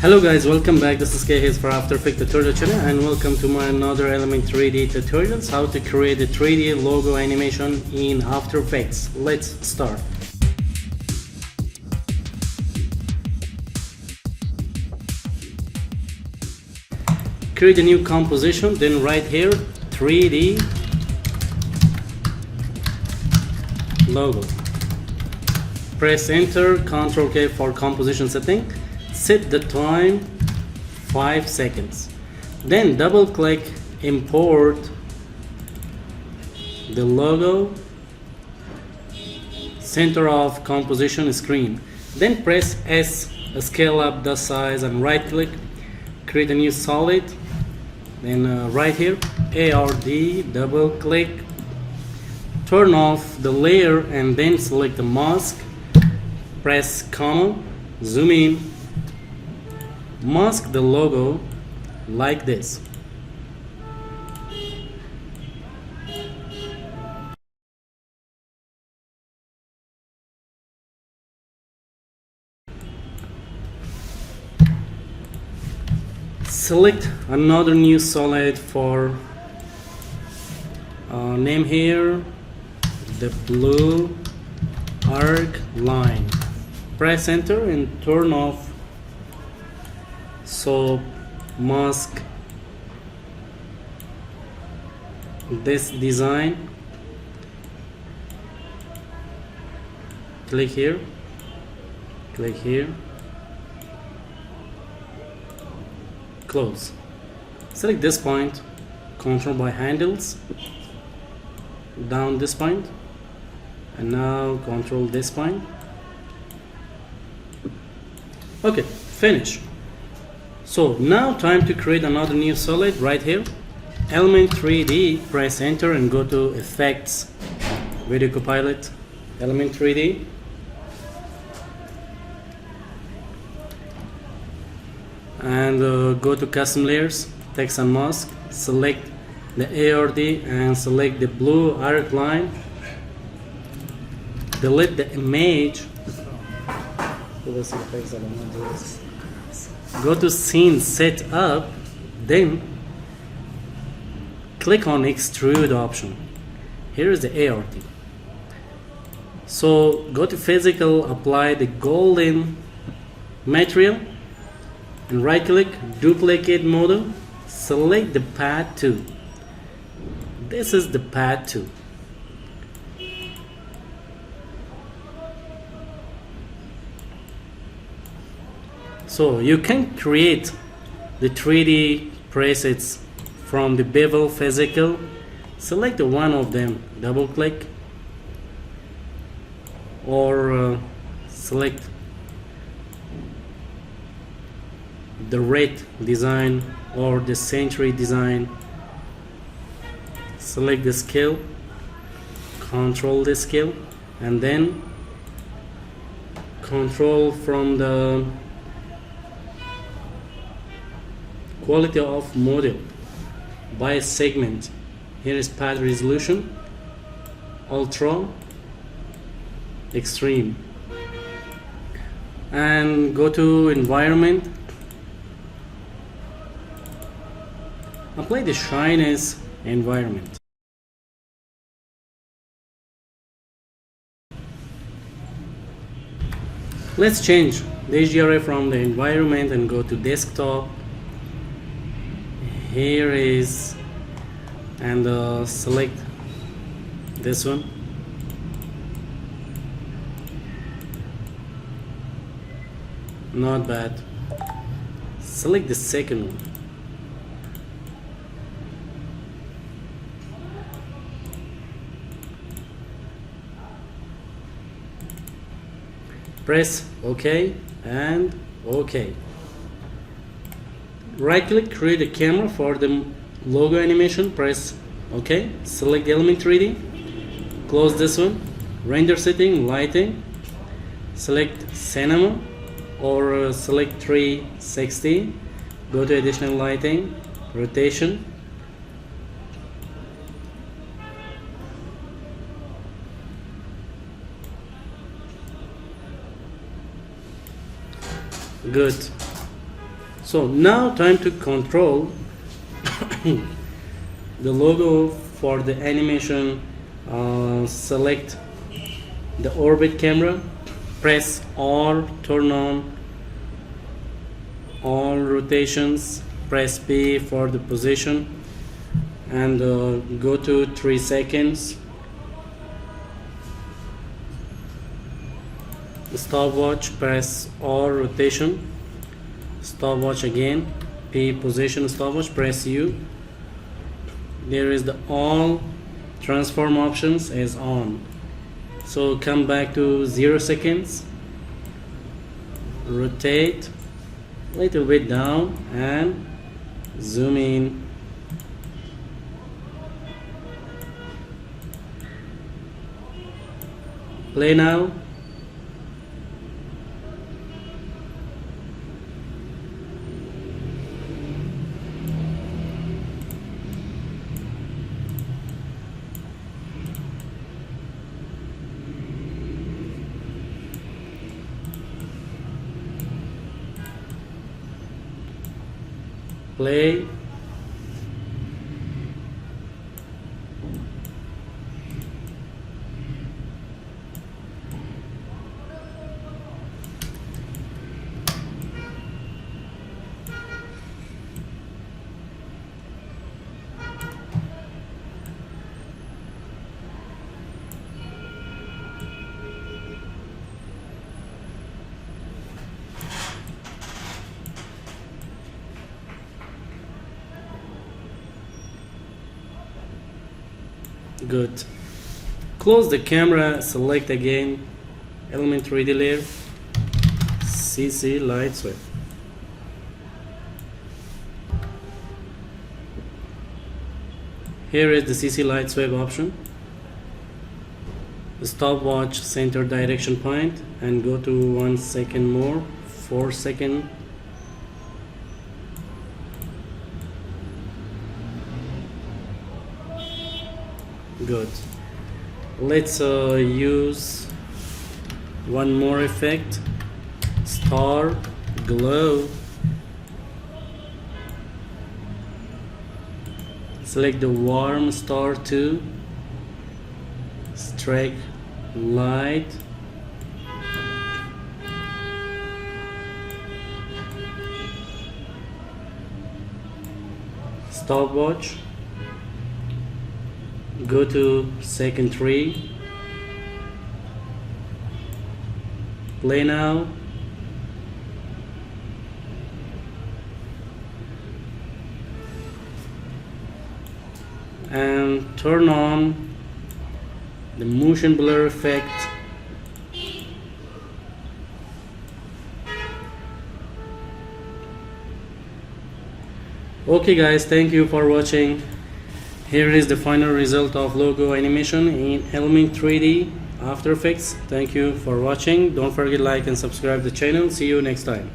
Hello guys, welcome back. This is Kehis for After Effects tutorial channel and welcome to my another Element 3D tutorials, how to create a 3D logo animation in After Effects. Let's start. Create a new composition, then right here 3D logo. Press enter, Ctrl K for composition setting. Set the time 5 seconds. Then double click, import the logo, center of composition screen. Then press S, scale up the size and right click, create a new solid. Then right here, ARD, double click, turn off the layer and then select the mask, press comma, zoom in, mask the logo like this. Select another new solid for name here the blue arc line. Press enter and turn off so mask this design. Click here, click here, close. Select this point, control by handles down this point, and now control this point. Okay, finish. So now time to create another new solid. Right here, Element 3D, press enter and go to Effects, Video Copilot, Element 3D. And go to Custom Layers, Text and Mask, select the ARD and select the blue arc line. Delete the image. Go to Scene Setup, then click on Extrude option. Here is the ART. So go to Physical, apply the golden material, and right click, Duplicate Model, select the Path 2. This is the Path 2. So you can create the 3D presets from the Bevel Physical. Select one of them, double click, or select the red design or the century design. Select the scale, control the scale, and then control from the quality of model by segment. Here is path resolution, ultra, extreme, and go to environment, apply the shyness environment. Let's change the HDRI from the environment and go to desktop. Here is, and select this one. Not bad. Select the second one. Press OK and OK. Right click, create a camera for the logo animation, press OK, select Element 3D, close this one, render setting, lighting, select cinema or select 360, go to additional lighting, rotation, Good. So now time to control the logo for the animation. Select the orbit camera, press R, turn on all rotations, press P for the position, and go to 3 seconds. Stopwatch, press R, rotation, stopwatch again, P, position, stopwatch, press U. There is the all transform options is on. So come back to 0 seconds, rotate a little bit down and zoom in. Play now. Play. Good. Close the camera, select again Element 3D layer, CC light sweep. Here is the CC light sweep option. The stopwatch center direction point and go to 1 second more, 4 seconds. Good. Let's use one more effect, star glow. Select the warm star 2, strike light, stopwatch, go to second 3, play now, and turn on the motion blur effect. Okay guys, thank you for watching. Here is the final result of logo animation in Element 3D After Effects. Thank you for watching. Don't forget to like and subscribe the channel. See you next time.